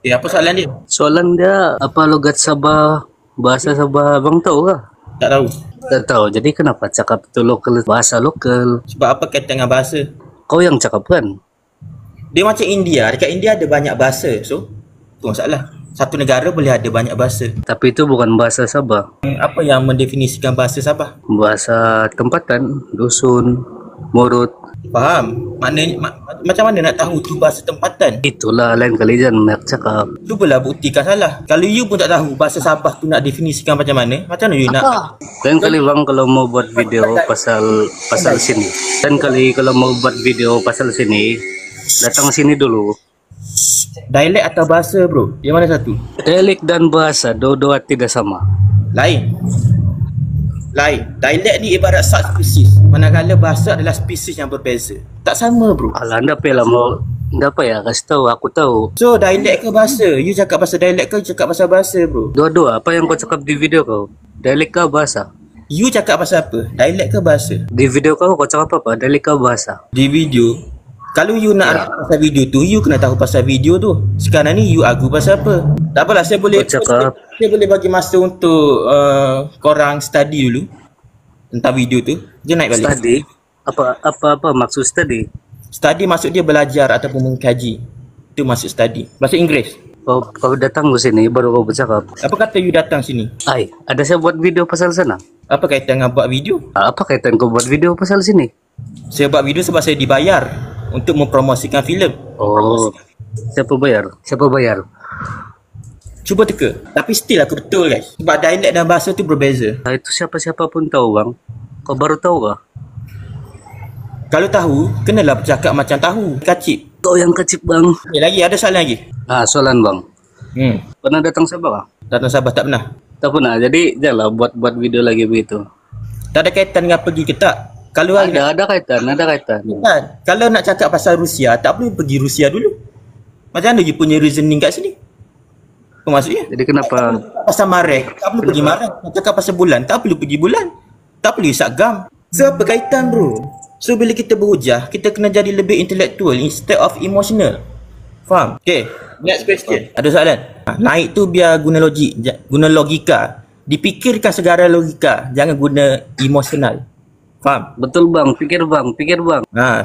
Apa soalan dia? Soalan dia apa logat Sabah, bahasa Sabah abang tahu kah? Tak tahu. Tak tahu. Jadi kenapa cakap itu lokal, bahasa lokal? Sebab apa kaitan dengan bahasa? Kau yang cakap kan? Dia macam India. Dekat India ada banyak bahasa. So, tu masalah. Satu negara boleh ada banyak bahasa. Tapi itu bukan bahasa Sabah. Apa yang mendefinisikan bahasa Sabah? Bahasa tempatan, dusun, murut. Faham? Maknanya, macam mana nak tahu tu bahasa tempatan? Itulah lain kali jangan nak cakap. Cubalah buktikan salah. Kalau you pun tak tahu bahasa Sabah tu nak definisikan macam mana you nak? Lain kali bang kalau mau buat video pasal sini. Lain kali kalau mau buat video pasal sini, datang sini dulu. Dialek atau bahasa bro? Yang mana satu? Dialek dan bahasa dua-dua tidak sama. Lain. Dialek ni ibarat subspesies. Manakala bahasa adalah spesies yang berbeza. Tak sama bro. Alah, anda apa mau? Anda apa ya? Kasih tahu, aku tahu. So dialek ke bahasa? You cakap pasal dialek ke you cakap pasal bahasa bro? Dua-dua. Apa yang kau cakap di video kau? Dialek ke bahasa? You cakap pasal apa? Dialek ke bahasa? Di video kau cakap apa? Dialek ke bahasa? Di video. Kalau you nak argue pasal video tu, you kena tahu pasal video tu. Sekarang ni you argue pasal apa? Tak apalah, saya boleh bagi masa untuk korang study dulu tentang video tu. Dia naik balik. Study? Apa maksud study? Study maksud dia belajar ataupun mengkaji. Itu maksud study. Bahasa Inggeris. Kau datang ke sini baru kau bercakap. Apa kata you datang sini? Ai, ada saya buat video pasal sana. Apa kaitan dengan buat video? Apa kaitan kau buat video pasal sini? Saya buat video sebab saya dibayar untuk mempromosikan filem. Oh, siapa bayar? Siapa bayar? Cuba teka. Tapi still aku betul guys. Sebab dialek dan bahasa tu berbeza. Itu siapa-siapa pun tahu bang. Kau baru tahu kah? Kalau tahu, kenalah bercakap macam tahu. Kacip. Kau yang kecip bang. Lagi ada soalan lagi? Soalan bang. Pernah datang Sabah kah? Datang Sabah tak pernah. Tak pernah. Jadi janganlah buat video lagi begitu. Tak ada kaitan dengan pergi ke tak? Kalau ada kaitan. Kan? Kalau nak cakap pasal Rusia, tak perlu pergi Rusia dulu. Macam mana you punya reasoning kat sini? Apa maksudnya? Jadi kenapa? Pasal Marek, tak perlu pergi Marek. Nak cakap pasal bulan, tak perlu pergi bulan. Tak perlu isak gam. So, apa kaitan bro? So, bila kita berhujah, kita kena jadi lebih intellectual instead of emotional. Faham? Okay, next question. Ada soalan? Naik tu biar guna logik, guna logika. Dipikirkan segala logika, jangan guna emosional. Faham? Betul bang, fikir bang.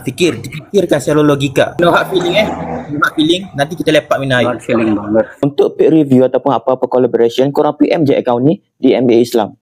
Dipikirkan secara logika. No hard feeling no hard feeling, nanti kita lepak minum air. Hard feeling banget. Untuk paid review ataupun apa-apa collaboration, korang PM je account ni di MBA Islam.